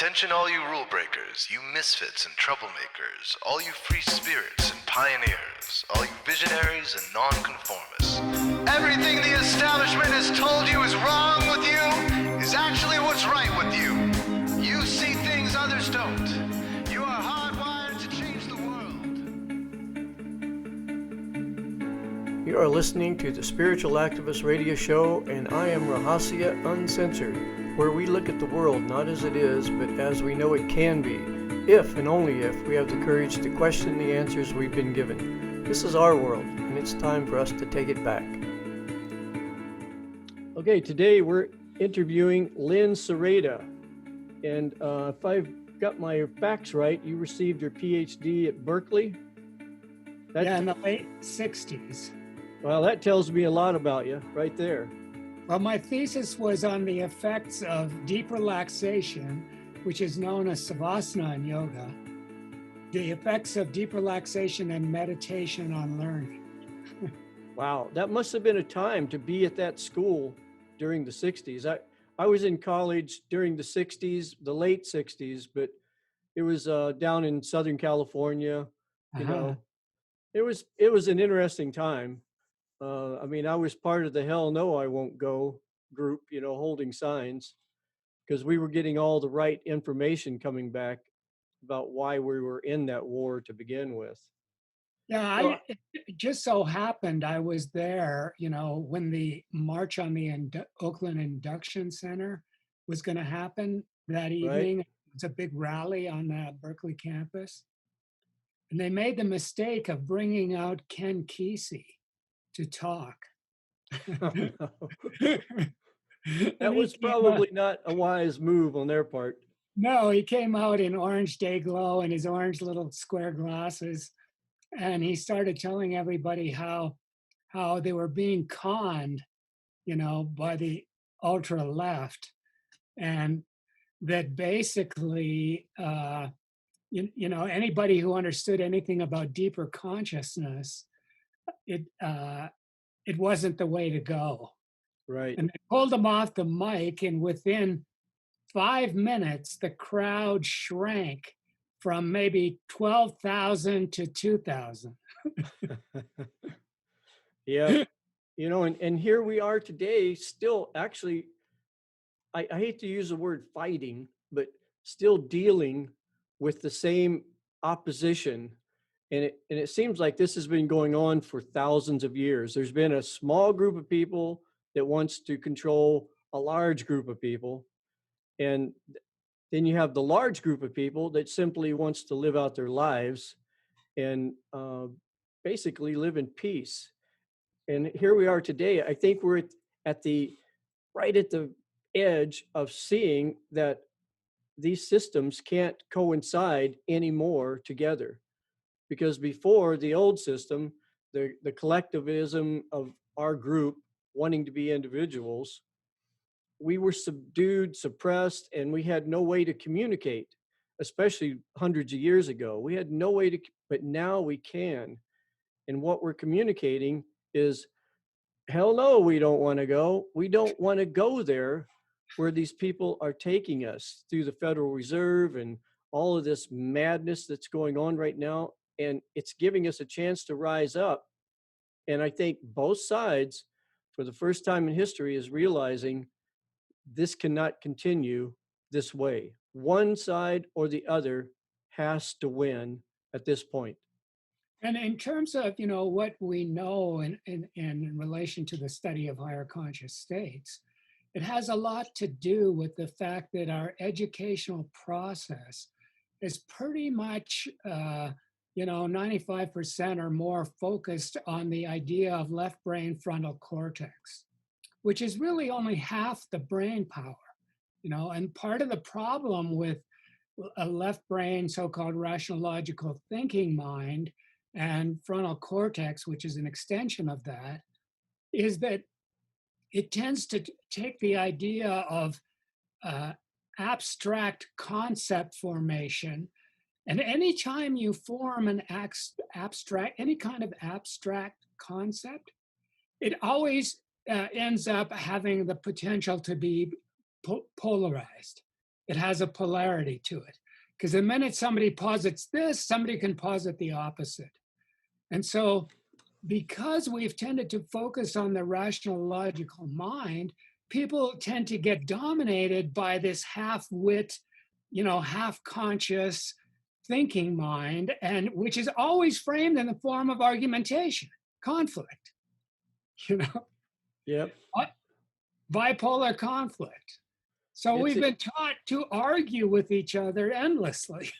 Attention all you rule breakers, you misfits and troublemakers, all you free spirits and pioneers, all you visionaries and nonconformists. Everything the establishment has told you is wrong with you is actually what's right with you. You see things others don't. You are hardwired to change the world. You are listening to the Spiritual Activist Radio Show, and I am Rahasya Uncensored, where we look at the world not as it is, but as we know it can be, if and only if we have the courage to question the answers we've been given. This is our world, and it's time for us to take it back. Okay, today we're interviewing Lynn Sereda, and if I've got my facts right, you received your PhD at Berkeley? In the late 60s. Well, that tells me a lot about you right there. Well, my thesis was on the effects of deep relaxation, which is known as savasana in yoga, the effects of deep relaxation and meditation on learning. Wow, that must have been a time to be at that school during the 60s. I was in college during the 60s, the late 60s, but it was down in Southern California. You know, it was an interesting time. I was part of the Hell No, I Won't Go group, holding signs, because we were getting all the right information coming back about why we were in that war to begin with. Yeah, it just so happened I was there, when the march on the Oakland Induction Center was going to happen that evening. Right. It was a big rally on the Berkeley campus. And they made the mistake of bringing out Ken Kesey to talk. Oh, no. That was probably not a wise move on their part. No, he came out in orange day glow and his orange little square glasses. And he started telling everybody how they were being conned, by the ultra left. And that basically, anybody who understood anything about deeper consciousness, it wasn't the way to go. Right. And they pulled him off the mic, and within 5 minutes, the crowd shrank from maybe 12,000 to 2,000. Yeah. And here we are today, still actually, I hate to use the word fighting, but still dealing with the same opposition. And it seems like this has been going on for thousands of years. There's been a small group of people that wants to control a large group of people. And then you have the large group of people that simply wants to live out their lives and basically live in peace. And here we are today. I think we're right at the edge of seeing that these systems can't coincide anymore together. Because before, the old system, the collectivism of our group wanting to be individuals, we were subdued, suppressed, and we had no way to communicate, especially hundreds of years ago. We had no way to, but now we can. And what we're communicating is, hell no, we don't want to go. We don't want to go there where these people are taking us through the Federal Reserve and all of this madness that's going on right now. And it's giving us a chance to rise up. And I think both sides, for the first time in history, is realizing this cannot continue this way. One side or the other has to win at this point. And in terms of, what we know in relation to the study of higher conscious states, it has a lot to do with the fact that our educational process is pretty much, 95% or more focused on the idea of left brain frontal cortex, which is really only half the brain power, and part of the problem with a left brain, so-called rational logical thinking mind, and frontal cortex, which is an extension of that, is that it tends to take the idea of abstract concept formation. And anytime you form an any kind of abstract concept, it always ends up having the potential to be polarized. it has a polarity to it. Because the minute somebody posits this, somebody can posit the opposite. And so because we've tended to focus on the rational logical mind, people tend to get dominated by this half-wit, half-conscious thinking mind, and which is always framed in the form of argumentation, conflict, Yep. bipolar conflict. So we've been taught to argue with each other endlessly.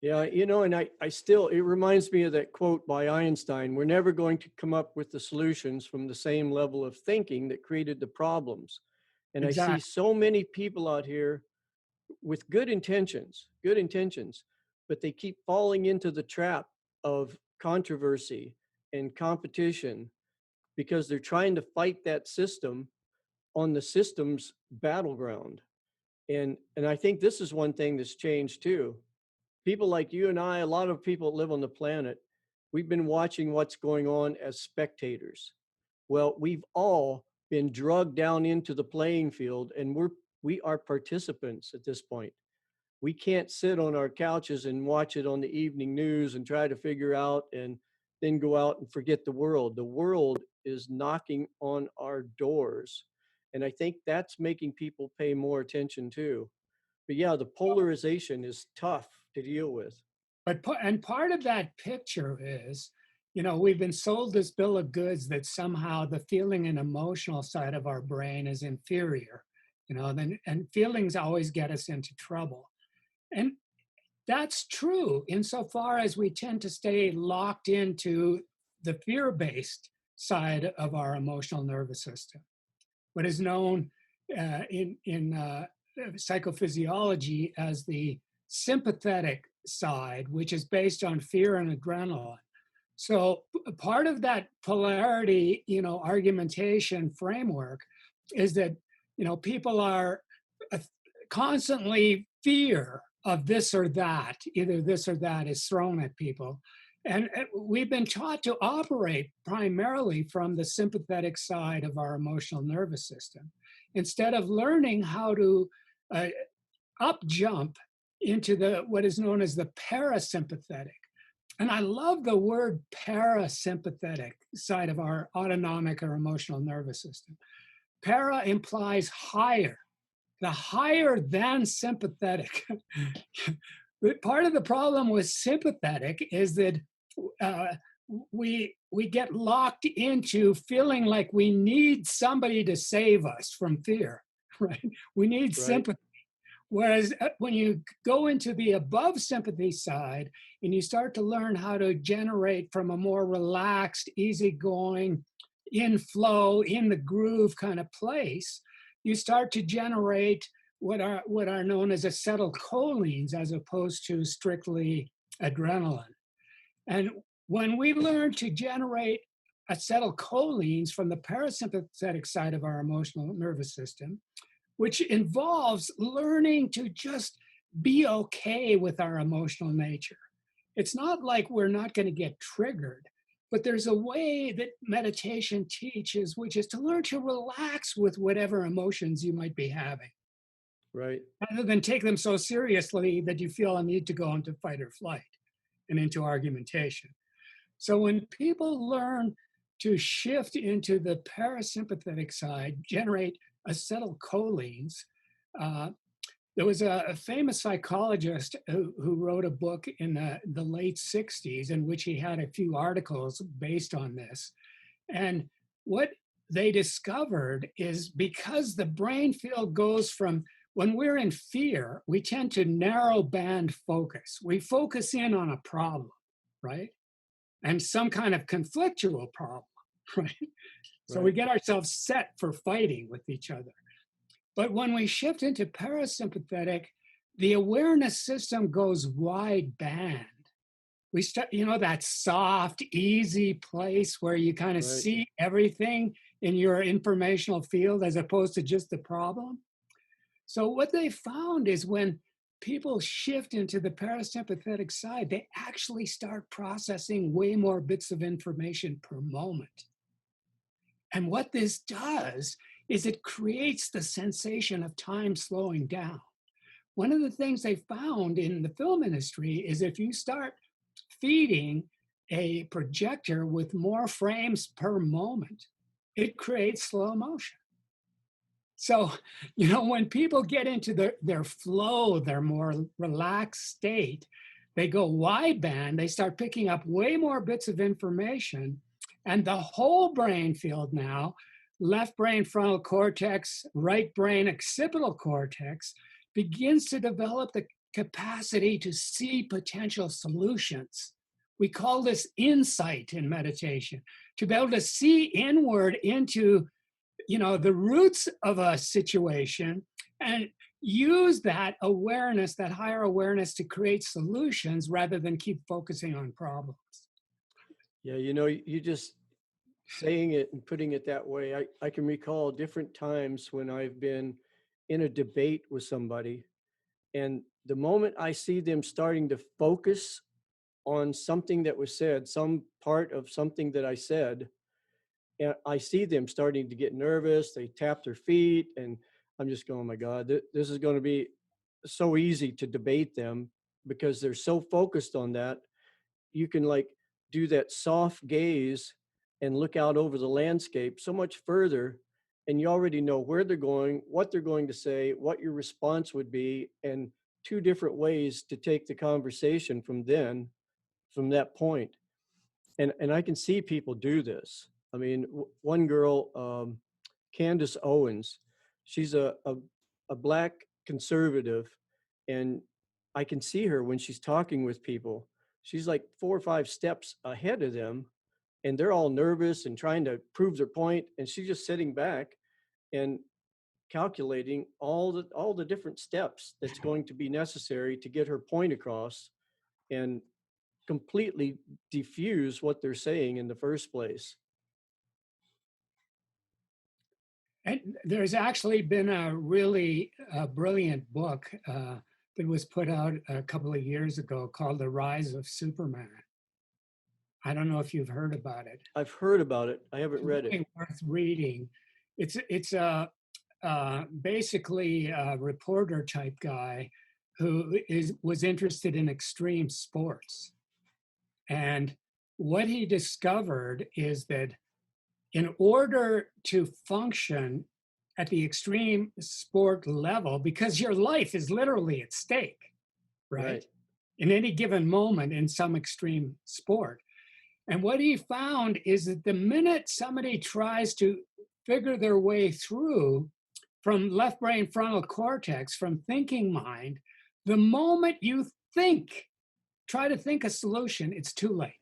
Yeah, and I still, it reminds me of that quote by Einstein: we're never going to come up with the solutions from the same level of thinking that created the problems. And Exactly. I see so many people out here with good intentions, but they keep falling into the trap of controversy and competition because they're trying to fight that system on the system's battleground. And I think this is one thing that's changed too. People like you and I, a lot of people that live on the planet, we've been watching what's going on as spectators. Well, we've all been drugged down into the playing field, and we are participants at this point. We can't sit on our couches and watch it on the evening news and try to figure out and then go out and forget the world. The world is knocking on our doors. And I think that's making people pay more attention too. But yeah, the polarization is tough to deal with. But part of that picture is, we've been sold this bill of goods that somehow the feeling and emotional side of our brain is inferior, and feelings always get us into trouble. And that's true insofar as we tend to stay locked into the fear-based side of our emotional nervous system, what is known in psychophysiology as the sympathetic side, which is based on fear and adrenaline. So part of that polarity, argumentation framework is that, people are constantly fear of this or that, either this or that is thrown at people. And we've been taught to operate primarily from the sympathetic side of our emotional nervous system, instead of learning how to up jump into what is known as the parasympathetic. And I love the word parasympathetic side of our autonomic or emotional nervous system. Para implies higher, the higher than sympathetic. But part of the problem with sympathetic is that we get locked into feeling like we need somebody to save us from fear, right? We need sympathy. Whereas when you go into the above sympathy side and you start to learn how to generate from a more relaxed, easygoing, in flow, in the groove kind of place, you start to generate what are known as acetylcholines as opposed to strictly adrenaline. And when we learn to generate acetylcholines from the parasympathetic side of our emotional nervous system, which involves learning to just be okay with our emotional nature. It's not like we're not going to get triggered, but there's a way that meditation teaches, which is to learn to relax with whatever emotions you might be having. Right. Rather than take them so seriously that you feel a need to go into fight or flight and into argumentation. So when people learn to shift into the parasympathetic side, generate acetylcholines. There was a famous psychologist who wrote a book in the late 60s in which he had a few articles based on this. And what they discovered is because the brain field goes from, when we're in fear, we tend to narrow band focus. We focus in on a problem, right? And some kind of conflictual problem, right? So we get ourselves set for fighting with each other. But when we shift into parasympathetic, the awareness system goes wide band. We start, that soft, easy place where you kind of see everything in your informational field as opposed to just the problem. So what they found is when people shift into the parasympathetic side, they actually start processing way more bits of information per moment. And what this does is it creates the sensation of time slowing down. one of the things they found in the film industry is if you start feeding a projector with more frames per moment, it creates slow motion. So, when people get into their flow, their more relaxed state, they go wideband, they start picking up way more bits of information, and the whole brain field now, left brain frontal cortex, right brain occipital cortex, begins to develop the capacity to see potential solutions. We call this insight in meditation, to be able to see inward into the roots of a situation and use that awareness, that higher awareness, to create solutions rather than keep focusing on problems. Yeah, you just saying it and putting it that way, I can recall different times when I've been in a debate with somebody, and the moment I see them starting to focus on something that was said, some part of something that I said, and I see them starting to get nervous, they tap their feet, and I'm just going, oh my God, this is going to be so easy to debate them because they're so focused on that. You can like do that soft gaze and look out over the landscape so much further, and you already know where they're going, what they're going to say, what your response would be, and two different ways to take the conversation from that point. And I can see people do this. I mean, one girl, Candace Owens, she's a black conservative, and I can see her when she's talking with people. She's like 4 or 5 steps ahead of them, and they're all nervous and trying to prove their point, and she's just sitting back and calculating all the different steps that's going to be necessary to get her point across and completely diffuse what they're saying in the first place. And there's actually been a really brilliant book that was put out a couple of years ago called The Rise of Superman. I don't know if you've heard about it. I've heard about it. I haven't read Really it. worth reading. It's a basically a reporter type guy who was interested in extreme sports, and what he discovered is that in order to function at the extreme sport level, because your life is literally at stake, right? In any given moment in some extreme sport. And what he found is that the minute somebody tries to figure their way through from left brain frontal cortex, from thinking mind, the moment you try to think a solution, it's too late.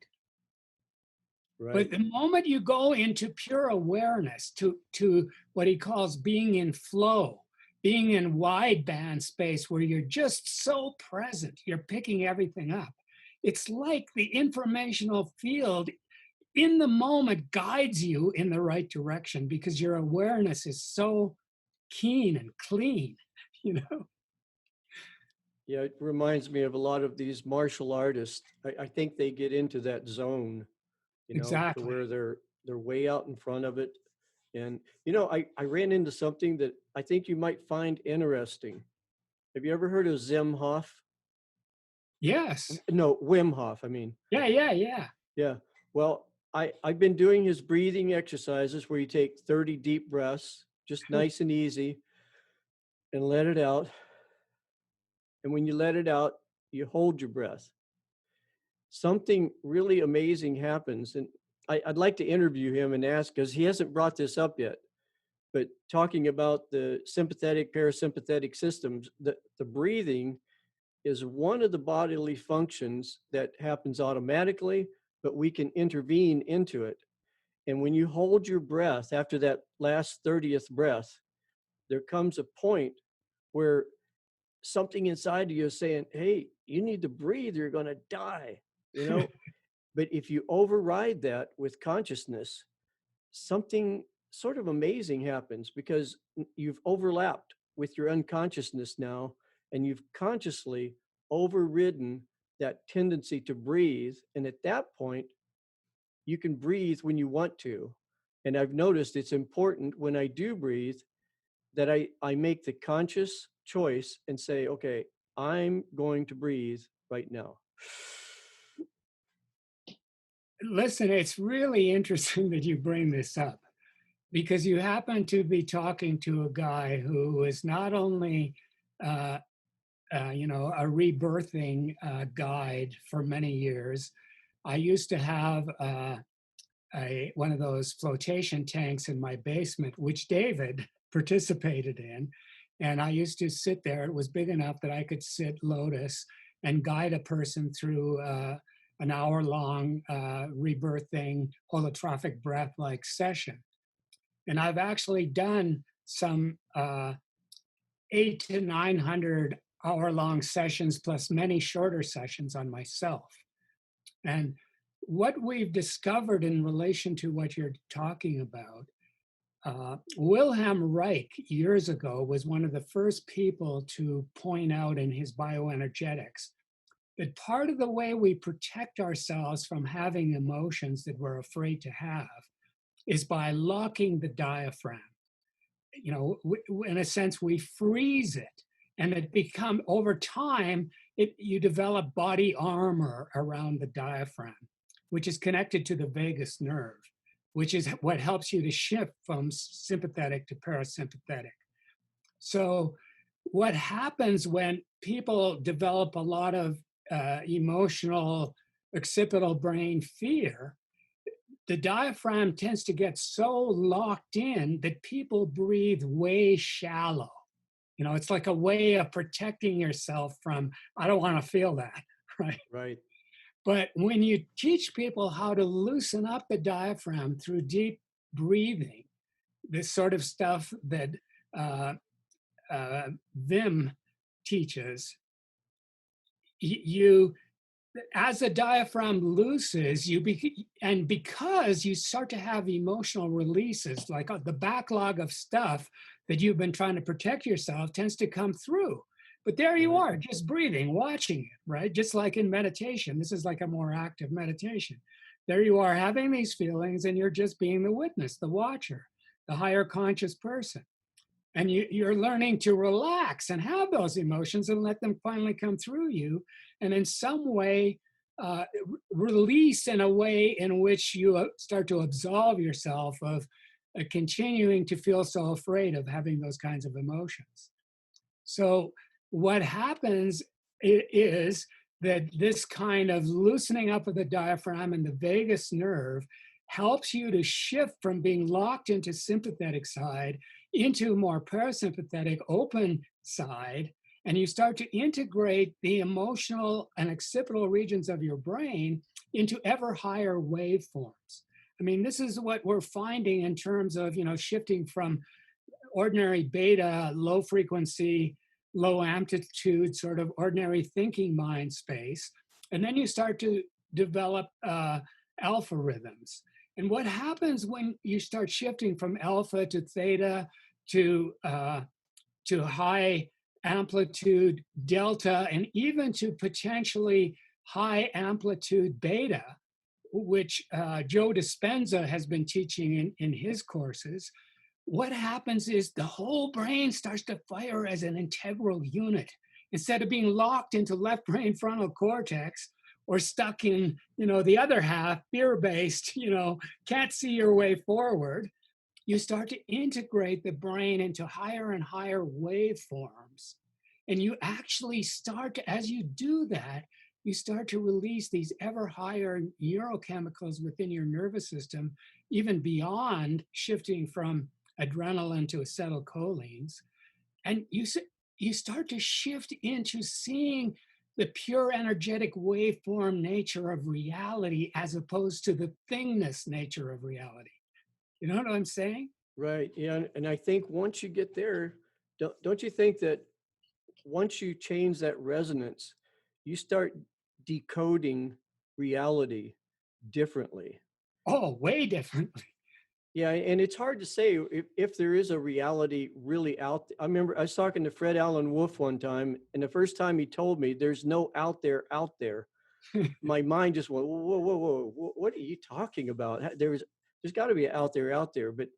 Right. But the moment you go into pure awareness, to what he calls being in flow, being in wideband space where you're just so present, you're picking everything up. It's like the informational field in the moment guides you in the right direction because your awareness is so keen and clean, you know? Yeah, it reminds me of a lot of these martial artists. I think they get into that zone, to Exactly. where they're way out in front of it. And I ran into something that I think you might find interesting. Have you ever heard of Zim Hof? Yes. No, Wim Hof, I mean. Yeah. Yeah. Well, I've been doing his breathing exercises where you take 30 deep breaths, just nice and easy, and let it out. And when you let it out, you hold your breath. Something really amazing happens. And I'd like to interview him and ask, because he hasn't brought this up yet, but talking about the sympathetic, parasympathetic systems, the breathing is one of the bodily functions that happens automatically, but we can intervene into it. And when you hold your breath after that last 30th breath, there comes a point where something inside of you is saying, hey, you need to breathe, you're going to die, But if you override that with consciousness, something sort of amazing happens because you've overlapped with your unconsciousness now, and you've consciously overridden that tendency to breathe. And at that point, you can breathe when you want to. And I've noticed it's important when I do breathe that I make the conscious choice and say, okay, I'm going to breathe right now. Listen, it's really interesting that you bring this up because you happen to be talking to a guy who is not only, uh, a rebirthing guide for many years. I used to have one of those flotation tanks in my basement, which David participated in. And I used to sit there. It was big enough that I could sit lotus and guide a person through an hour-long rebirthing holotrophic breath-like session. And I've actually done some 800 to 900 hour-long sessions plus many shorter sessions on myself. And what we've discovered in relation to what you're talking about, Wilhelm Reich years ago was one of the first people to point out in his bioenergetics that part of the way we protect ourselves from having emotions that we're afraid to have is by locking the diaphragm. In a sense, we freeze it, and it become over time, you develop body armor around the diaphragm, which is connected to the vagus nerve, which is what helps you to shift from sympathetic to parasympathetic. So what happens when people develop a lot of emotional occipital brain fear, the diaphragm tends to get so locked in that people breathe way shallow. It's like a way of protecting yourself from, I don't want to feel that, right? Right. But when you teach people how to loosen up the diaphragm through deep breathing, this sort of stuff that Wim teaches, you as the diaphragm looses, and because you start to have emotional releases, like the backlog of stuff that you've been trying to protect yourself tends to come through. But there you are, just breathing, watching it, right? Just like in meditation. This is like a more active meditation. There you are having these feelings, and you're just being the witness, the watcher, the higher conscious person. And you're learning to relax and have those emotions and let them finally come through you. And in some way, release in a way in which you start to absolve yourself of continuing to feel so afraid of having those kinds of emotions. So what happens is that this kind of loosening up of the diaphragm and the vagus nerve helps you to shift from being locked into sympathetic side into more parasympathetic open side, and you start to integrate the emotional and occipital regions of your brain into ever higher waveforms. I mean, this is what we're finding in terms of, shifting from ordinary beta, low frequency, low amplitude, sort of ordinary thinking mind space. And then you start to develop alpha rhythms. And what happens when you start shifting from alpha to theta to high amplitude delta, and even to potentially high amplitude beta, which Joe Dispenza has been teaching in his courses, what happens is the whole brain starts to fire as an integral unit. Instead of being locked into left brain frontal cortex, or stuck in, the other half, fear-based, can't see your way forward, you start to integrate the brain into higher and higher waveforms. And you actually start to, as you do that, you start to release these ever higher neurochemicals within your nervous system, even beyond shifting from adrenaline to acetylcholines. And you start to shift into seeing the pure energetic waveform nature of reality as opposed to the thingness nature of reality. You know what I'm saying? Right. Yeah. And I think once you get there, don't you think that once you change that resonance, you start decoding reality differently? Oh, way differently. Yeah, and it's hard to say if there is a reality really out there. I remember I was talking to Fred Allen Wolf one time, and the first time he told me there's no out there, my mind just went, whoa, whoa, whoa, what are you talking about? There's got to be an out there. But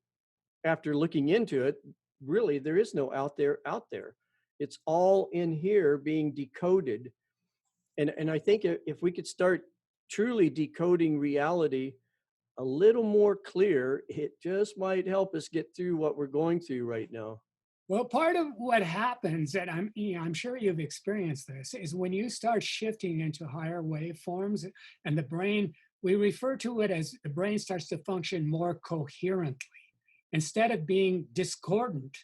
after looking into it, really there is no out there. It's all in here being decoded. And I think if we could start truly decoding reality a little more clear, it just might help us get through what we're going through right now. Well, part of what happens, and I'm sure you've experienced this, is when you start shifting into higher waveforms and the brain, we refer to it as the brain starts to function more coherently instead of being discordant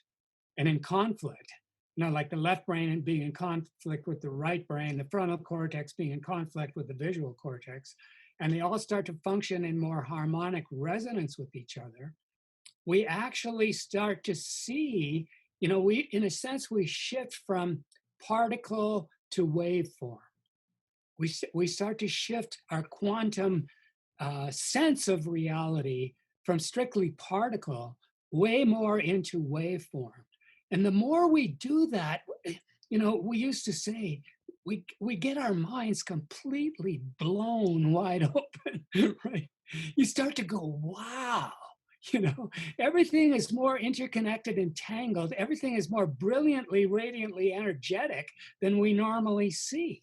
and in conflict. Like the left brain being in conflict with the right brain, the frontal cortex being in conflict with the visual cortex, and they all start to function in more harmonic resonance with each other. We actually start to see, in a sense, we shift from particle to waveform. We start to shift our quantum sense of reality from strictly particle way more into waveform. And the more we do that, we used to say, we get our minds completely blown wide open, right? You start to go, wow, everything is more interconnected and tangled. Everything is more brilliantly, radiantly energetic than we normally see.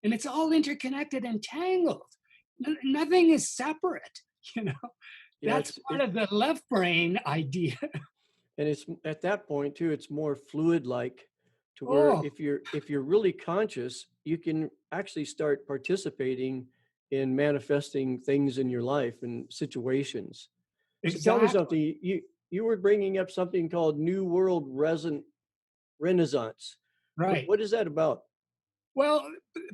And it's all interconnected and tangled. Nothing is separate, Yeah, That's part of the left brain idea. and it's at that point too, it's more fluid like, to where Oh, if you're really conscious, you can actually start participating in manifesting things in your life and situations. So tell me exactly. something. You were bringing up something called New World Resin Renaissance. Right. What is that about? Well,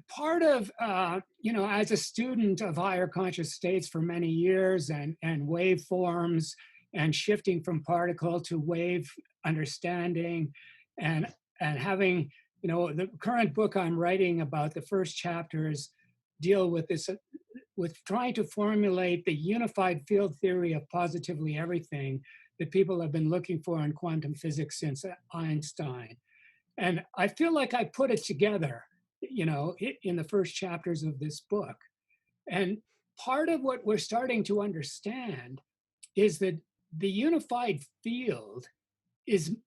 part of, as a student of higher conscious states for many years and waveforms and shifting from particle to wave understanding and having, the current book I'm writing about, the first chapters deal with this, with trying to formulate the unified field theory of positively everything that people have been looking for in quantum physics since Einstein. And I feel like I put it together, in the first chapters of this book. And part of what we're starting to understand is that the unified field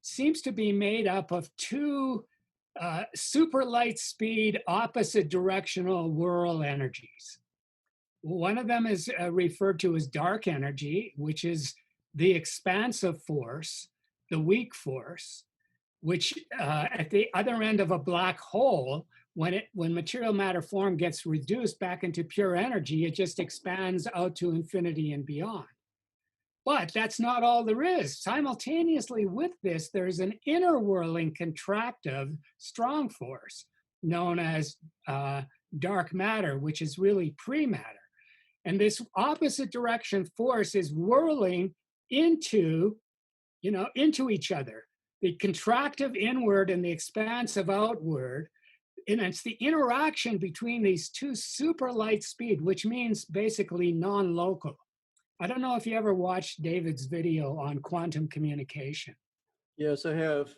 seems to be made up of two super light speed opposite directional whirl energies. One of them is referred to as dark energy, which is the expansive force, the weak force, which at the other end of a black hole, when material matter form gets reduced back into pure energy, it just expands out to infinity and beyond. But that's not all there is. Simultaneously with this, there's an inner whirling contractive strong force known as dark matter, which is really pre-matter. And this opposite direction force is whirling into each other. The contractive inward and the expansive outward. And it's the interaction between these two super light speed, which means basically non-local. I don't know if you ever watched David's video on quantum communication. Yes, I have.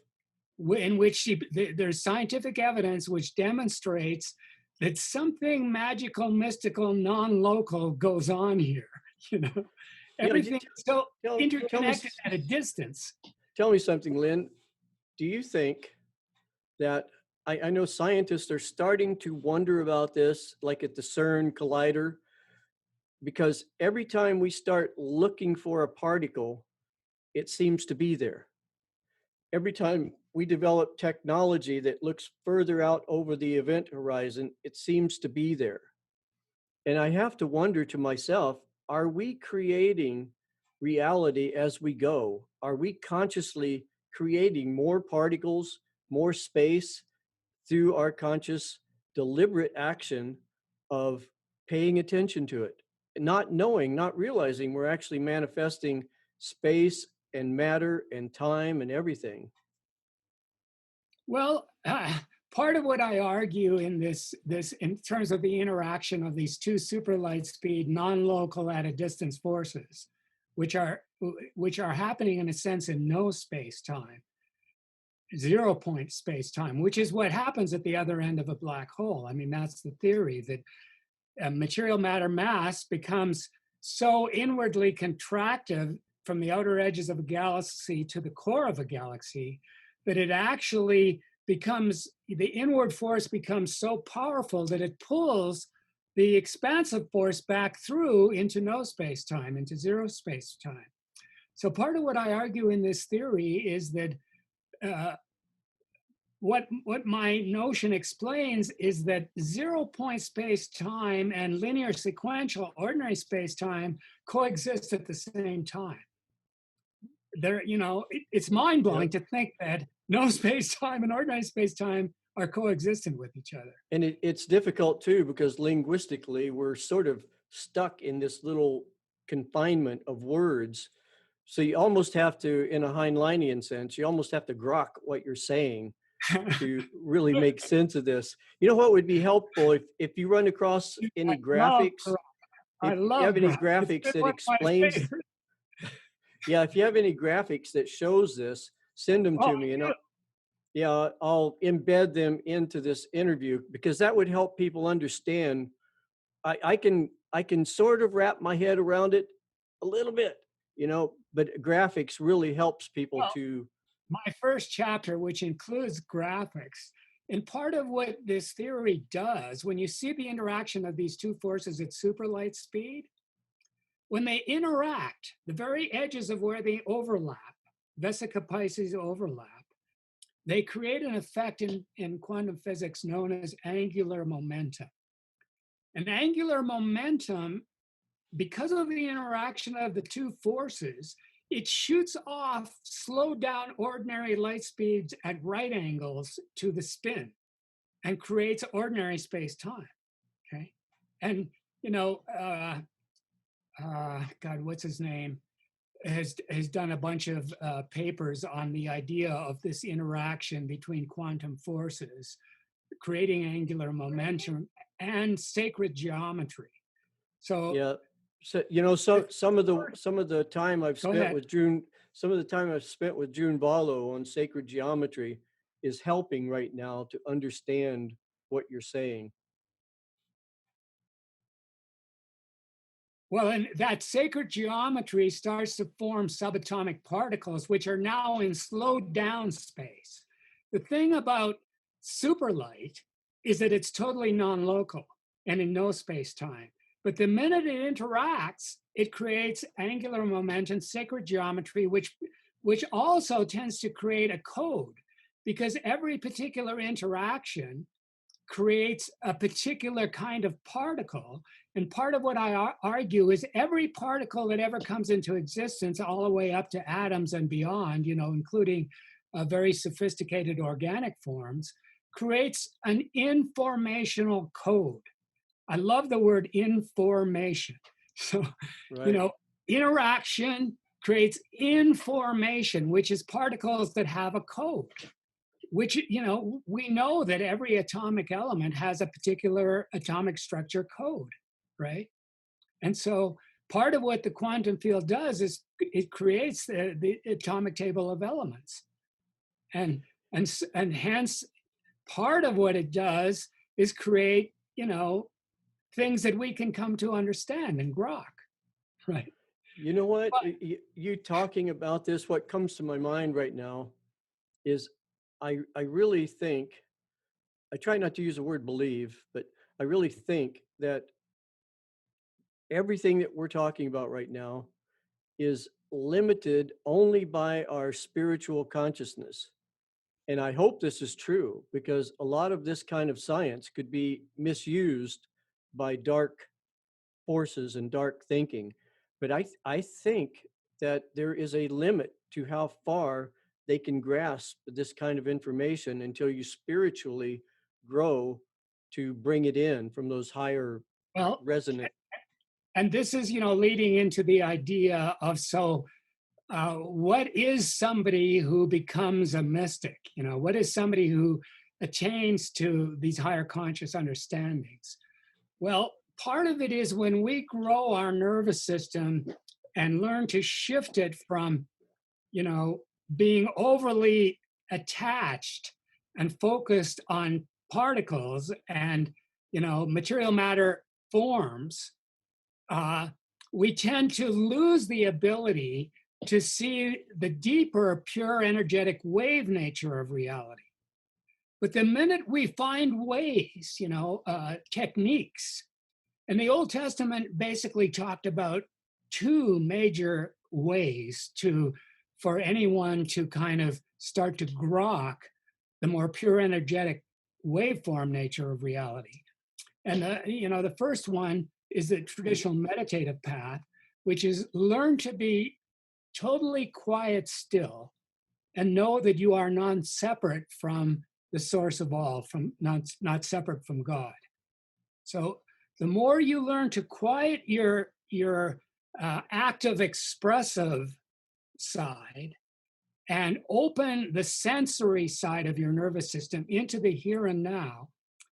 In which there's scientific evidence which demonstrates that something magical, mystical, non-local goes on here. Everything is so interconnected at a distance. Tell me something, Lynn. Do you think that, I know scientists are starting to wonder about this, like at the CERN collider, because every time we start looking for a particle, it seems to be there. Every time we develop technology that looks further out over the event horizon, it seems to be there. And I have to wonder to myself, are we creating reality as we go? Are we consciously creating more particles, more space through our conscious, deliberate action of paying attention to it? Not knowing, not realizing we're actually manifesting space and matter and time and everything. Well, part of what I argue in this in terms of the interaction of these two super light speed, non-local at a distance forces, which are happening in a sense in no space-time, 0 point space-time, which is what happens at the other end of a black hole. I mean, that's the theory, that material matter mass becomes so inwardly contractive from the outer edges of a galaxy to the core of a galaxy that it actually the inward force becomes so powerful that it pulls the expansive force back through into no space-time, into zero space-time. So part of what I argue in this theory is that what my notion explains is that 0-point space-time and linear sequential ordinary space-time coexist at the same time. It's mind-blowing to think that no space-time and ordinary space-time are coexistent with each other. And it's difficult too, because linguistically, we're sort of stuck in this little confinement of words. So you almost have to, in a Heinleinian sense, you almost have to grok what you're saying to really make sense of this. You know what would be helpful if you run across any graphics? I If love you have any graphics. graphics that explains, yeah, if you have any graphics that shows this, send them to me, and I'll embed them into this interview, because that would help people understand. I can sort of wrap my head around it a little bit, but graphics really helps people to. My first chapter, which includes graphics, and part of what this theory does, when you see the interaction of these two forces at super light speed, when they interact, the very edges of where they overlap, Vesica Pisces overlap, they create an effect in quantum physics known as angular momentum. And angular momentum, because of the interaction of the two forces, it shoots off slowed down ordinary light speeds at right angles to the spin and creates ordinary space-time, okay? And, God, what's his name? Has done a bunch of papers on the idea of this interaction between quantum forces, creating angular momentum and sacred geometry. So Yeah. So some of the time I've spent with June Ballo on sacred geometry is helping right now to understand what you're saying. Well, and that sacred geometry starts to form subatomic particles, which are now in slowed down space. The thing about superlight is that it's totally non-local and in no space-time. But the minute it interacts, it creates angular momentum, sacred geometry, which also tends to create a code, because every particular interaction creates a particular kind of particle. And part of what I argue is every particle that ever comes into existence, all the way up to atoms and beyond, including very sophisticated organic forms, creates an informational code. I love the word information. So, right. Interaction creates information, which is particles that have a code, which, we know that every atomic element has a particular atomic structure code, right? And so part of what the quantum field does is it creates the atomic table of elements. And hence, part of what it does is create, things that we can come to understand and grok, right? You know what? You talking about this, what comes to my mind right now is I really think, I try not to use the word believe, but I really think that everything that we're talking about right now is limited only by our spiritual consciousness. And I hope this is true, because a lot of this kind of science could be misused by dark forces and dark thinking. But I think that there is a limit to how far they can grasp this kind of information until you spiritually grow to bring it in from those higher resonant. And this is, leading into the idea of, what is somebody who becomes a mystic? What is somebody who attains to these higher conscious understandings? Well, part of it is when we grow our nervous system and learn to shift it from, being overly attached and focused on particles and, material matter forms, we tend to lose the ability to see the deeper, pure energetic wave nature of reality. But the minute we find ways, techniques, and the Old Testament basically talked about two major ways for anyone to kind of start to grok the more pure energetic waveform nature of reality. And the first one is the traditional meditative path, which is learn to be totally quiet still and know that you are non-separate from the source of all, from not separate from God. So the more you learn to quiet your active expressive side and open the sensory side of your nervous system into the here and now,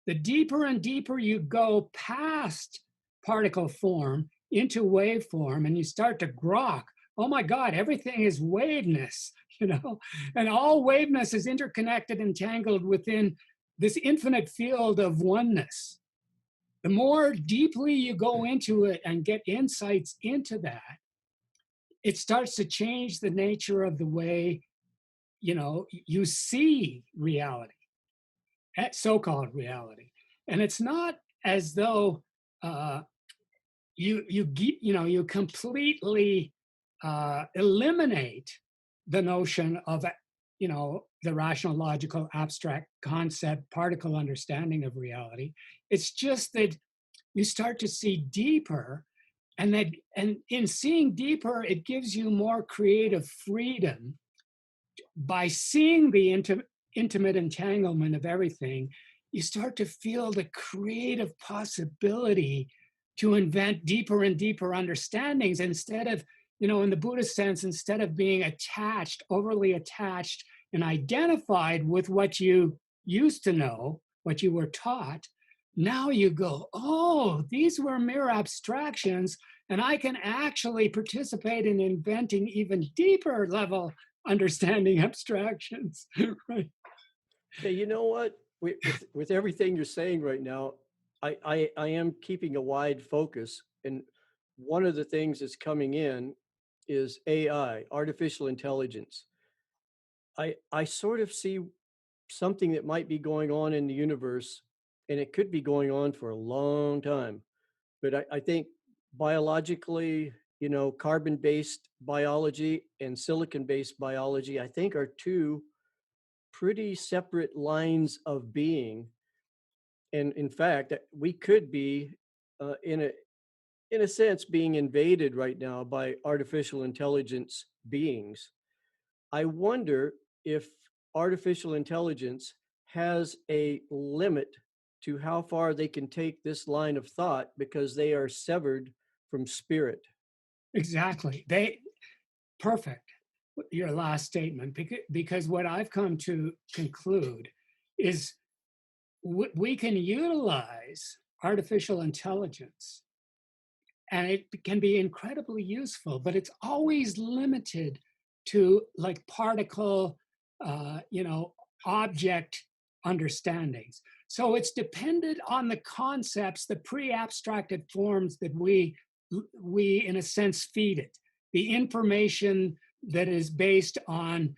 the deeper and deeper you go past particle form into waveform, and you start to grok, oh my God, everything is waveness, and all waveness is interconnected and tangled within this infinite field of oneness. The more deeply you go into it and get insights into that, it starts to change the nature of the way, you see reality, so-called reality. And it's not as though you completely eliminate the notion of, the rational, logical, abstract concept, particle understanding of reality. It's just that you start to see deeper, and in seeing deeper, it gives you more creative freedom. By seeing the intimate entanglement of everything, you start to feel the creative possibility to invent deeper and deeper understandings instead of, in the Buddhist sense, instead of being attached, overly attached and identified with what you used to know, what you were taught. Now you go, oh, these were mere abstractions, and I can actually participate in inventing even deeper level understanding abstractions, right? Hey, you know what? With everything you're saying right now, I am keeping a wide focus. And one of the things that's coming in is AI, artificial intelligence. I sort of see something that might be going on in the universe, and it could be going on for a long time. But I think biologically, carbon-based biology and silicon-based biology, I think are two pretty separate lines of being. And in fact, we could be in a sense being invaded right now by artificial intelligence beings. I wonder if artificial intelligence has a limit to how far they can take this line of thought because they are severed from spirit. Exactly. Perfect, your last statement, because what I've come to conclude is we can utilize artificial intelligence, and it can be incredibly useful, but it's always limited to like particle, object understandings. So it's dependent on the concepts, the pre-abstracted forms that we in a sense feed it, the information that is based on,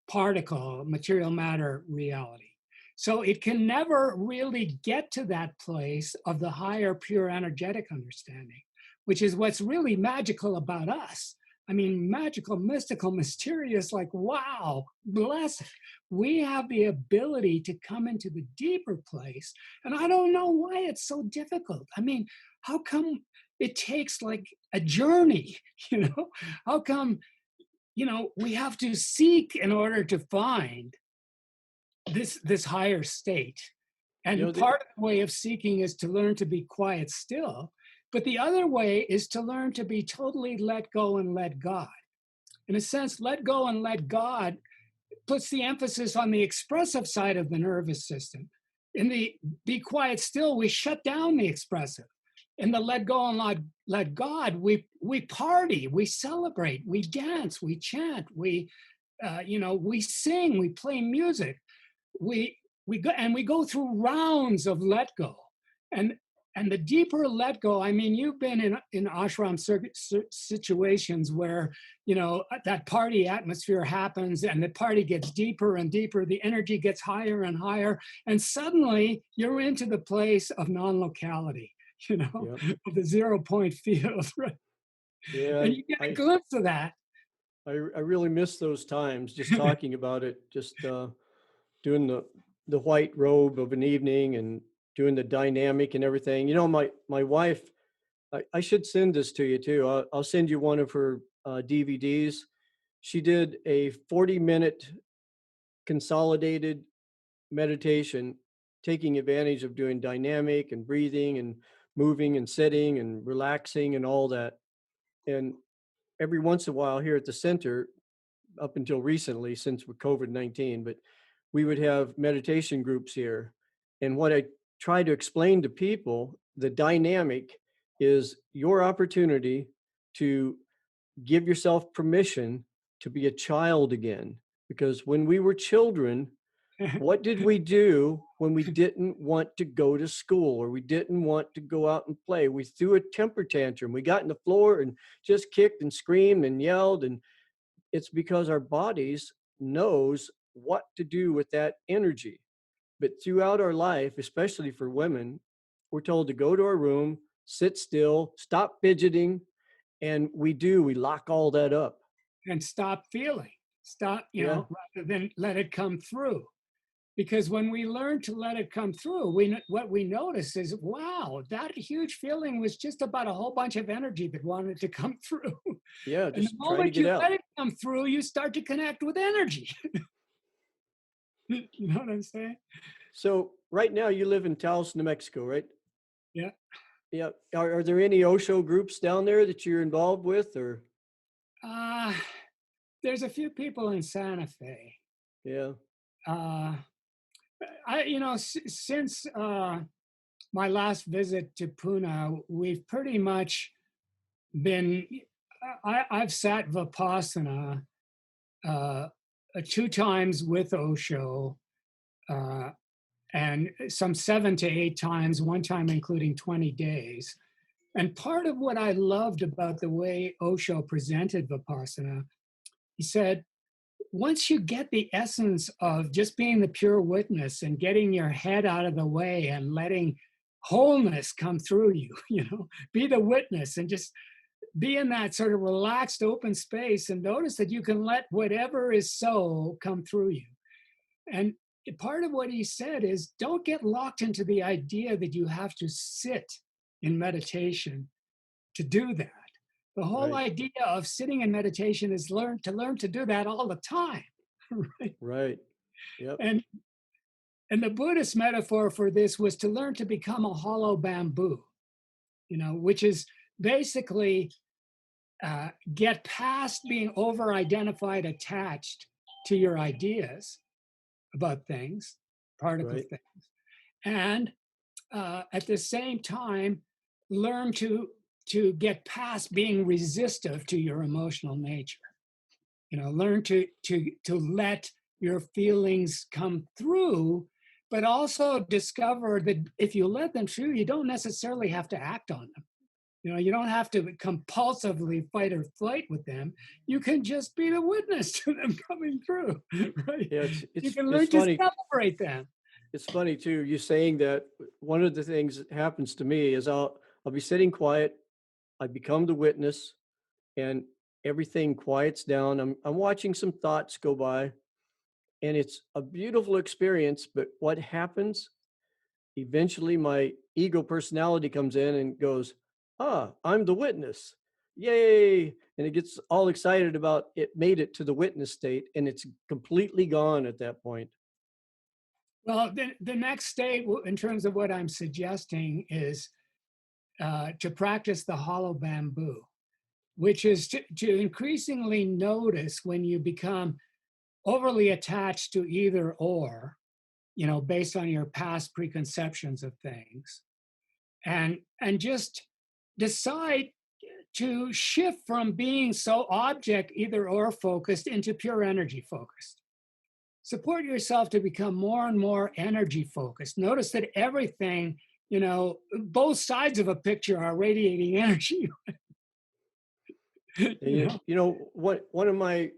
particle, material matter reality. So it can never really get to that place of the higher pure energetic understanding, which is what's really magical about us. I mean, magical, mystical, mysterious, like, wow, blessed. We have the ability to come into the deeper place. And I don't know why it's so difficult. I mean, how come it takes like a journey, How come, we have to seek in order to find this higher state? And part of the way of seeking is to learn to be quiet still. But the other way is to learn to be totally let go and let God. In a sense, let go and let God puts the emphasis on the expressive side of the nervous system. In the be quiet still, we shut down the expressive. In the let go and let God, we party, we celebrate, we dance, we chant, we sing, we play music. We go through rounds of let go. And And the deeper let go, I mean, you've been in ashram situations where, you know, that party atmosphere happens and the party gets deeper and deeper, the energy gets higher and higher, and suddenly you're into the place of non-locality, you know, Yep. of the 0 point field, right? Yeah, And you get a glimpse of that. I really miss those times, just talking about it, just doing the white robe of an evening and doing the dynamic and everything. You know, my wife, I should send this to you too. I'll send you one of her DVDs. She did a 40-minute consolidated meditation, taking advantage of doing dynamic and breathing and moving and sitting and relaxing and all that. And every once in a while here at the center, up until recently, since with COVID-19, but we would have meditation groups here. And what I try to explain to people, the dynamic is your opportunity to give yourself permission to be a child again. Because when we were children, what did we do when we didn't want to go to school or we didn't want to go out and play? We threw a temper tantrum. We got on the floor and just kicked and screamed and yelled. And it's because our bodies knows what to do with that energy. But throughout our life, especially for women, we're told to go to our room, sit still, stop fidgeting, and we lock all that up. And stop feeling, stop, you Yeah, know, rather than let it come through. Because when we learn to let it come through, what we notice is, wow, that huge feeling was just about a whole bunch of energy that wanted to come through. yeah, And the just try to moment get you out. let it come through, you start to connect with energy. You know what I'm saying? So right now you live in Taos, New Mexico, right? Yeah. Yeah. Are there any Osho groups down there that you're involved with, or? Uh, there's a few people in Santa Fe. Yeah. Uh, you know, since my last visit to Pune, we've pretty much been, I've sat Vipassana 2 times with Osho, uh, and some 7 to 8 times, one time including 20 days. And part of what I loved about the way Osho presented Vipassana, he said, once you get the essence of just being the pure witness and getting your head out of the way and letting wholeness come through you, you know, be the witness and just be in that sort of relaxed open space and notice that you can let whatever is so come through you. And part of what he said is don't get locked into the idea that you have to sit in meditation to do that. The whole Right. idea of sitting in meditation is learn to do that all the time. Right? Right. Yep. And the Buddhist metaphor for this was to learn to become a hollow bamboo, you know, which is basically get past being over-identified, attached to your ideas about things, particle Right. things, and at the same time, learn to get past being resistive to your emotional nature. You know, learn to let your feelings come through, but also discover that if you let them through, you don't necessarily have to act on them. You know, you don't have to compulsively fight or flight with them. You can just be the witness to them coming through, right? Yeah. You can It's learn to funny. celebrate them. It's funny too. You saying that one of the things that happens to me is I'll be sitting quiet. I become the witness, and everything quiets down. I'm watching some thoughts go by, and it's a beautiful experience. But what happens? Eventually, my ego personality comes in and goes, "Ah, I'm the witness! Yay!" And it gets all excited about it made it to the witness state, and it's completely gone at that point. Well, the next state in terms of what I'm suggesting is to practice the hollow bamboo, which is to increasingly notice when you become overly attached to either or, you know, based on your past preconceptions of things, and just decide to shift from being so object either or focused into pure energy focused. Support yourself to become more and more energy focused. Notice that everything both sides of a picture are radiating energy. And what one of my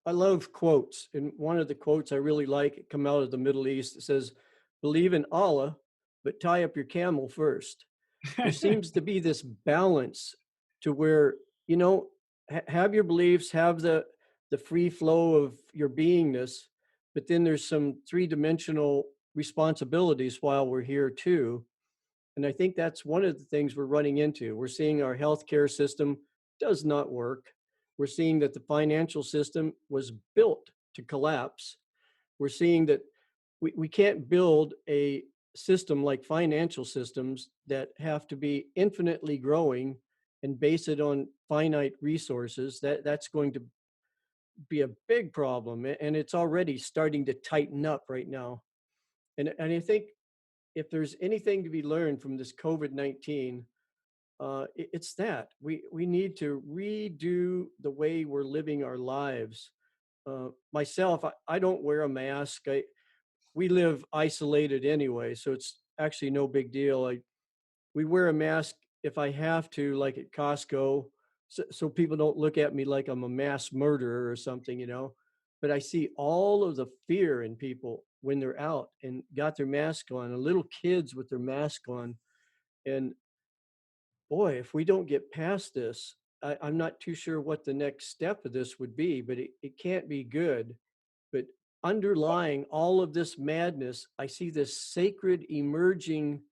I love quotes, and one of the quotes I really like come out of the Middle East. It says, "Believe in Allah, but tie up your camel first." There seems to be this balance to where have your beliefs, have the free flow of your beingness, but then there's some three-dimensional responsibilities while we're here too. And I think that's one of the things we're running into. We're seeing our healthcare system does not work. We're seeing that the financial system was built to collapse. We're seeing that we can't build a system like financial systems that have to be infinitely growing and base it on finite resources. That's going to be a big problem. And it's already starting to tighten up right now. And I think if there's anything to be learned from this COVID-19, it's that we need to redo the way we're living our lives. Myself, I don't wear a mask. We live isolated anyway, so it's actually no big deal. We wear a mask if I have to, like at Costco, so people don't look at me like I'm a mass murderer or something. But I see all of the fear in people when they're out and got their mask on, and little kids with their mask on. And boy, if we don't get past this, I'm not too sure what the next step of this would be, but it can't be good. But underlying all of this madness, I see this sacred emerging,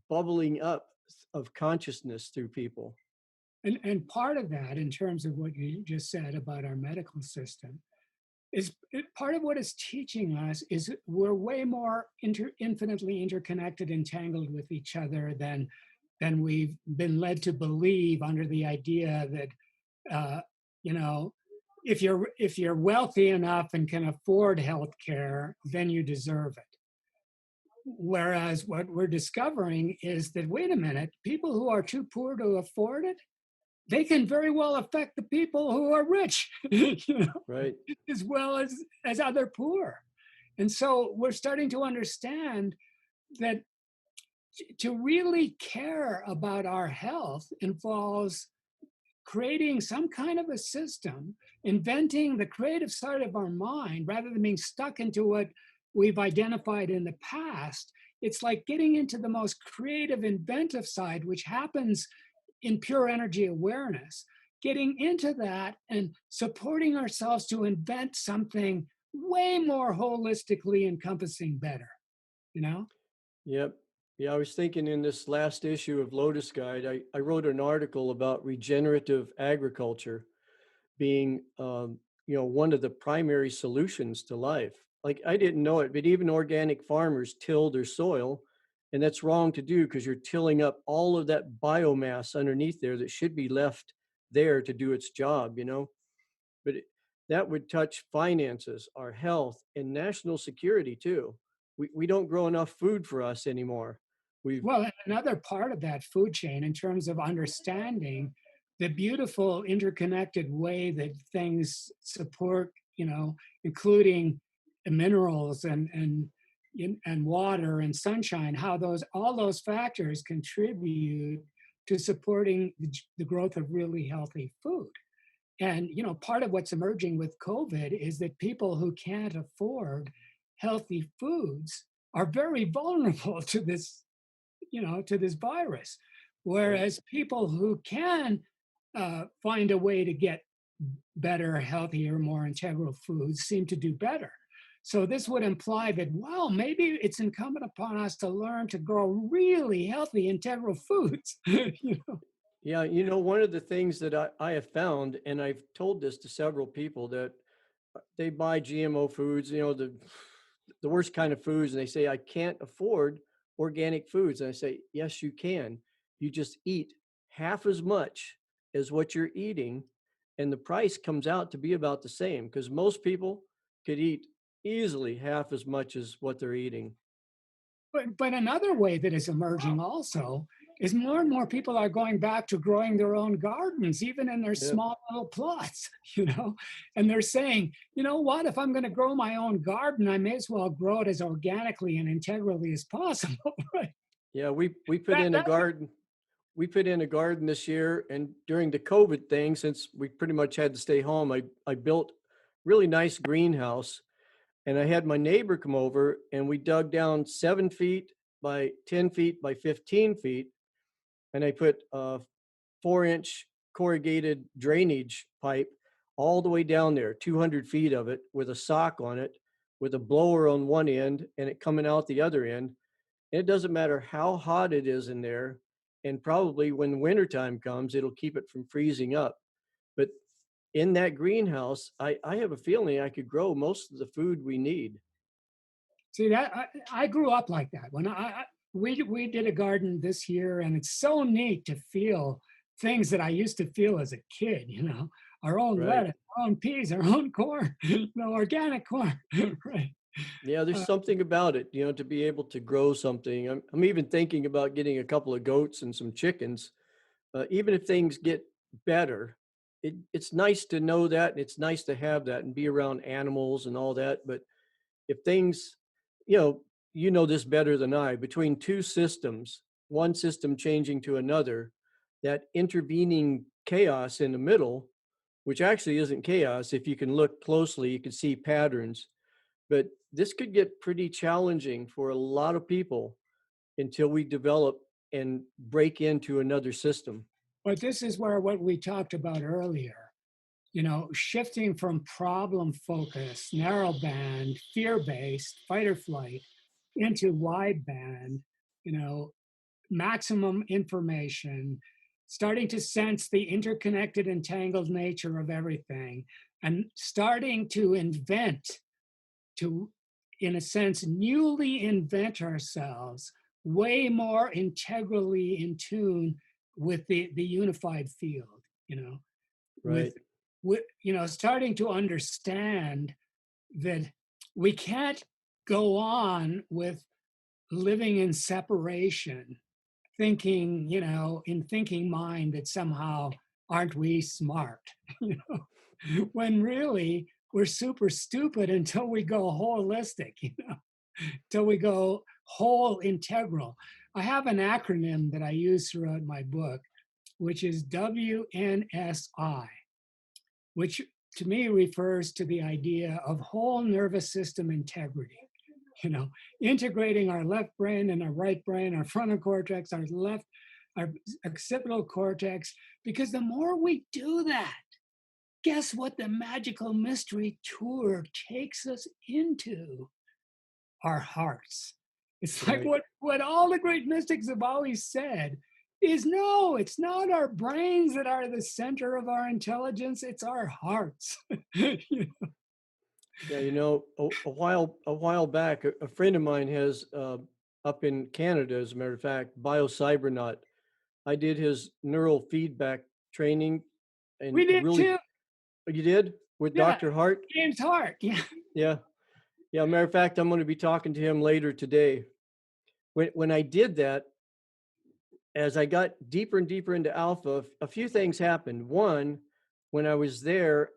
bubbling up of consciousness through people. And part of that, in terms of what you just said about our medical system, is part of what it's teaching us is we're way more infinitely interconnected, entangled with each other than we've been led to believe, under the idea that you know if you're wealthy enough and can afford health care, then you deserve it. Whereas what we're discovering is that, wait a minute, people who are too poor to afford it, they can very well affect the people who are rich, Right. as well as other poor. And so we're starting to understand that to really care about our health involves creating some kind of a system, inventing the creative side of our mind rather than being stuck into what we've identified in the past. It's like getting into the most creative, inventive side, which happens in pure energy awareness, getting into that and supporting ourselves to invent something way more holistically encompassing better, you know? Yep. Yeah, I was thinking in this last issue of LotusGuide, I wrote an article about regenerative agriculture being, one of the primary solutions to life. Like I didn't know it, but even organic farmers till their soil, and that's wrong to do because you're tilling up all of that biomass underneath there that should be left there to do its job. But that would touch finances, our health, and national security too. We don't grow enough food for us anymore. We've Well, and another part of that food chain, in terms of understanding the beautiful interconnected way that things support, including the minerals and water and sunshine, how all those factors contribute to supporting the growth of really healthy food. And part of what's emerging with COVID is that people who can't afford healthy foods are very vulnerable to this virus. right. Whereas people who can find a way to get better, healthier, more integral foods seem to do better. So this would imply that, well, maybe it's incumbent upon us to learn to grow really healthy, integral foods. Yeah, one of the things that I have found, and I've told this to several people, that they buy GMO foods, the worst kind of foods, and they say, I can't afford organic foods. And I say, yes, you can. You just eat half as much as what you're eating, and the price comes out to be about the same because most people could eat easily half as much as what they're eating. But another way that is emerging also is more and more people are going back to growing their own gardens, even in their Yep. small little plots, and they're saying, you know what, if I'm going to grow my own garden, I may as well grow it as organically and integrally as possible, right? Yeah, we put That in a that's garden. We put in a garden this year, and during the COVID thing, since we pretty much had to stay home, I built really nice greenhouse, and I had my neighbor come over, and we dug down 7 feet by 10 feet by 15 feet, and I put a 4-inch corrugated drainage pipe all the way down there, 200 feet of it, with a sock on it, with a blower on one end, and it coming out the other end. It doesn't matter how hot it is in there. And probably when wintertime comes, it'll keep it from freezing up. But in that greenhouse, I have a feeling I could grow most of the food we need. See that I grew up like that. When we did a garden this year, and it's so neat to feel things that I used to feel as a kid. Our own Right. lettuce, our own peas, our own corn, organic corn, right? Yeah, there's Uh, something about it, to be able to grow something. I'm even thinking about getting a couple of goats and some chickens. Even if things get better, it's nice to know that, and it's nice to have that and be around animals and all that. But if things, you know, you know this better than I, between two systems, one system changing to another, that intervening chaos in the middle, which actually isn't chaos. If you can look closely, you can see patterns. But this could get pretty challenging for a lot of people until we develop and break into another system. but this is where what we talked about earlier, shifting from problem focused, narrow band, fear based, fight or flight into wide band, you know, maximum information, starting to sense the interconnected, entangled nature of everything, and starting to invent, to, in a sense, newly invent ourselves way more integrally in tune with the unified field, with Right. starting to understand that we can't go on with living in separation, thinking, in thinking mind that somehow aren't we smart, when really we're super stupid until we go holistic, till we go whole integral. I have an acronym that I use throughout my book, which is WNSI, which to me refers to the idea of whole nervous system integrity. You know, integrating our left brain and our right brain, our frontal cortex, our occipital cortex, because the more we do that, guess what the magical mystery tour takes us into? Our hearts. It's like Right. what all the great mystics have always said is no, it's not our brains that are the center of our intelligence, it's our hearts. Yeah, a while back, a friend of mine has up in Canada, as a matter of fact, biocybernaut. I did his neural feedback training, and We did really, too. you did with Yeah, Dr. Hart. James Hart. Yeah. Yeah, yeah. Matter of fact, I'm going to be talking to him later today. When I did that, as I got deeper and deeper into alpha, a few things happened. One, when I was there,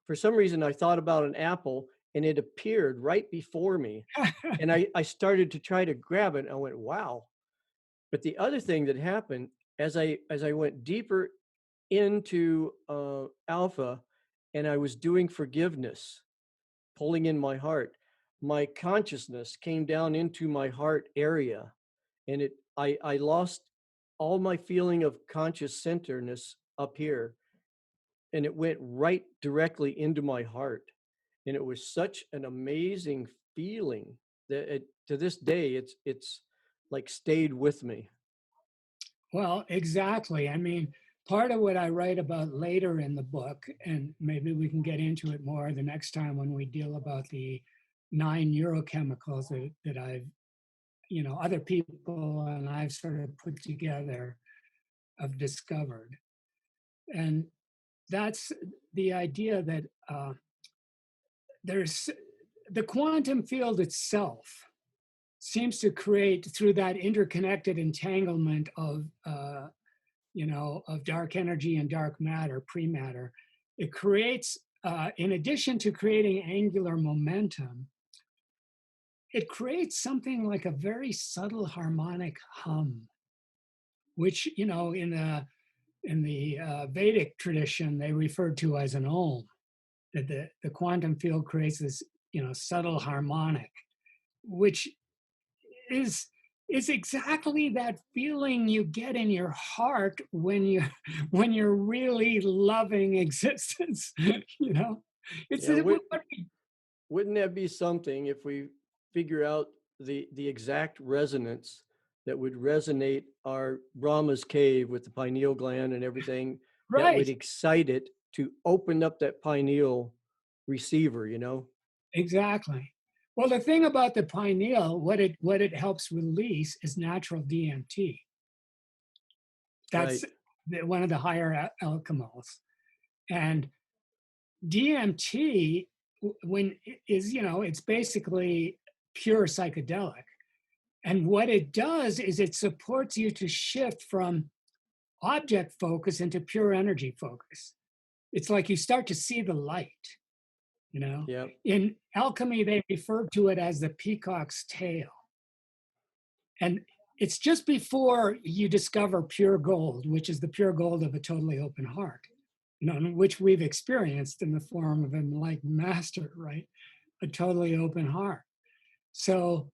for some reason, I thought about an apple, and it appeared right before me. And I started to try to grab it. And I went, wow. But the other thing that happened, as I went deeper into alpha, and I was doing forgiveness, pulling in my heart, my consciousness came down into my heart area, and I lost all my feeling of conscious centeredness up here, and it went right directly into my heart. And it was such an amazing feeling that to this day it's like stayed with me. Well, exactly. I mean, part of what I write about later in the book, and maybe we can get into it more the next time when we deal about the 9 neurochemicals that I've, other people and I've sort of put together, have discovered. And that's the idea that there's the quantum field itself seems to create, through that interconnected entanglement of dark energy and dark matter, pre-matter, it creates, in addition to creating angular momentum, it creates something like a very subtle harmonic hum, which, you know, in the Vedic tradition, they referred to as an Om, that the quantum field creates this, you know, subtle harmonic, which is exactly that feeling you get in your heart when you when you're really loving existence. You know, it's Yeah, what wouldn't that be something if we figure out the exact resonance that would resonate our Brahma's cave with the pineal gland and everything that would right, excite it to open up that pineal receiver, you know? exactly. Well, the thing about the pineal, what it helps release is natural DMT. Right. That's one of the higher alchemals. And DMT, when is, you know, it's basically pure psychedelic. And what it does is it supports you to shift from object focus into pure energy focus. It's like you start to see the light, you know. Yeah. In alchemy, they refer to it as the peacock's tail. And it's just before you discover pure gold, which is the pure gold of a totally open heart, you know, which we've experienced in the form of an enlightened master, right? A totally open heart. So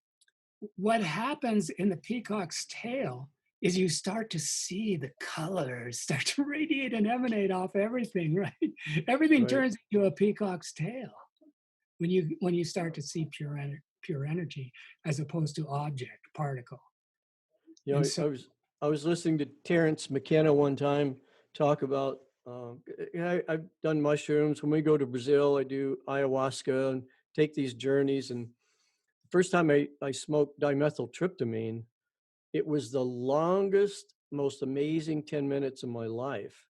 what happens in the peacock's tail is you start to see the colors start to radiate and emanate off everything, right? Everything Right. turns into a peacock's tail when you start to see pure energy as opposed to object particle. You And know, so I was listening to Terrence McKenna one time talk about. I've done mushrooms. When we go to Brazil, I do ayahuasca and take these journeys. And first time I smoked dimethyltryptamine, it was the longest, most amazing 10 minutes of my life.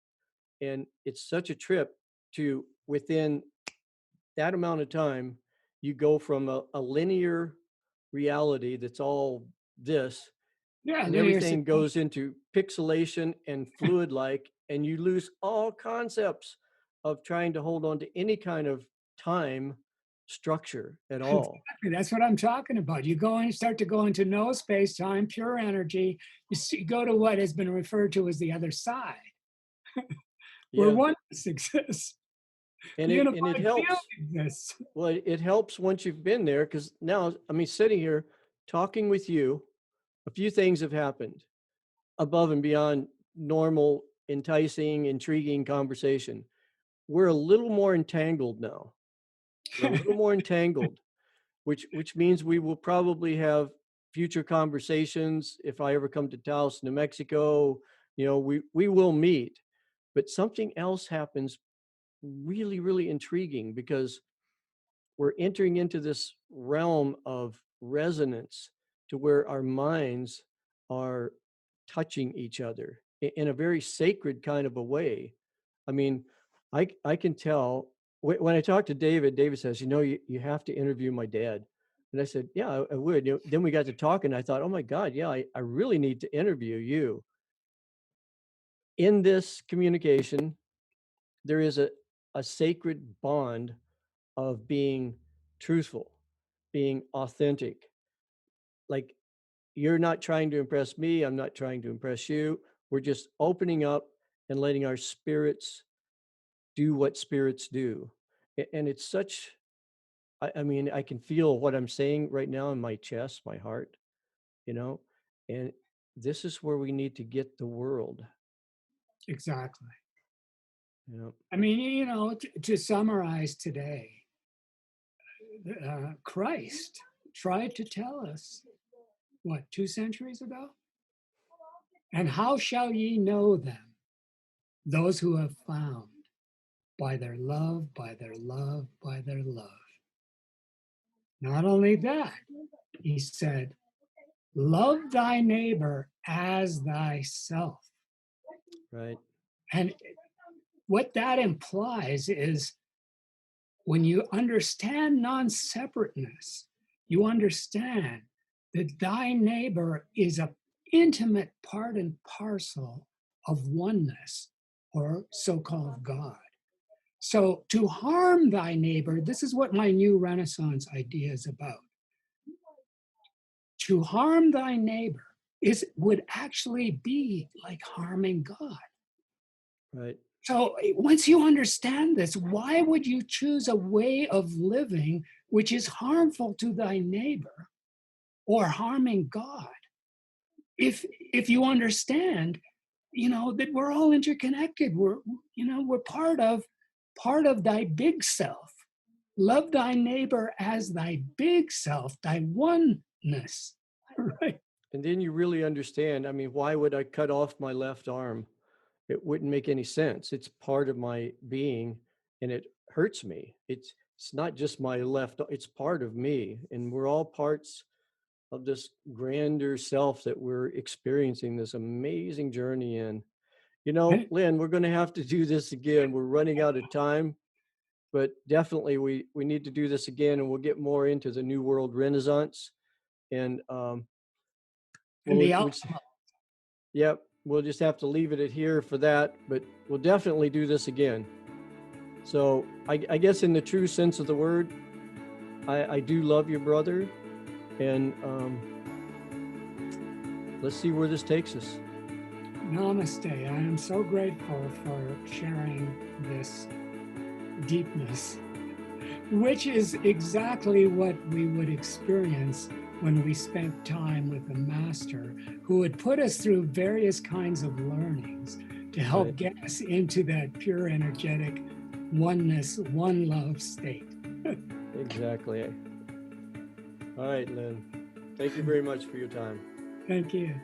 And it's such a trip to within that amount of time, you go from a linear reality that's all this, yeah, and linear everything sequence. goes into pixelation and fluid like, and you lose all concepts of trying to hold on to any kind of time structure at all. Exactly. That's what I'm talking about. You go and start to go into no space time, pure energy. Go to what has been referred to as the other side, where Yeah. oneness exists. And The it unified field helps. exists. Well, it helps once you've been there, because now, I mean, sitting here talking with you, a few things have happened above and beyond normal, enticing, intriguing conversation. We're a little more entangled now. We're a little more entangled, which means we will probably have future conversations. If I ever come to Taos, New Mexico, you know, we will meet. But something else happens really, really intriguing, because we're entering into this realm of resonance to where our minds are touching each other in a very sacred kind of a way. I mean, I can tell when I talk to David. David says, you know, you have to interview my dad. And I said, yeah, I would. You know, then we got to talking. I thought, oh my God, yeah, I really need to interview you. In this communication, there is a sacred bond of being truthful, being authentic. Like, you're not trying to impress me, I'm not trying to impress you. We're just opening up and letting our spirits do what spirits do. And it's such, I mean, I can feel what I'm saying right now in my chest, my heart, you know, and this is where we need to get the world, Exactly. you know. I mean, you know, to summarize today, Christ tried to tell us, what, 2 centuries ago? And how shall ye know them? Those who have found, by their love, by their love, by their love. Not only that, he said, love thy neighbor as thyself. Right. And what that implies is when you understand non separateness, you understand that thy neighbor is an intimate part and parcel of oneness, or so called God. So to harm thy neighbor, this is what my new Renaissance idea is about. to harm thy neighbor would actually be like harming God. Right. So once you understand this, why would you choose a way of living which is harmful to thy neighbor or harming God? If you understand, that we're all interconnected, we're part of thy big self. Love thy neighbor as thy big self, thy oneness. Right. And then you really understand, I mean, why would I cut off my left arm? It wouldn't make any sense. It's part of my being and it hurts me. It's not just my left, it's part of me. And we're all parts of this grander self that we're experiencing this amazing journey in. Lynn, we're going to have to do this again. We're running out of time, but definitely we need to do this again, and we'll get more into the New World Renaissance. And yep, we'll just have to leave it at here for that, but we'll definitely do this again. So I guess in the true sense of the word, I do love your brother, and let's see where this takes us. Namaste. I am so grateful for sharing this deepness, which is exactly what we would experience when we spent time with a master who would put us through various kinds of learnings to help get us into that pure energetic oneness, one love state. Exactly. All right, Lynn. Thank you very much for your time. Thank you.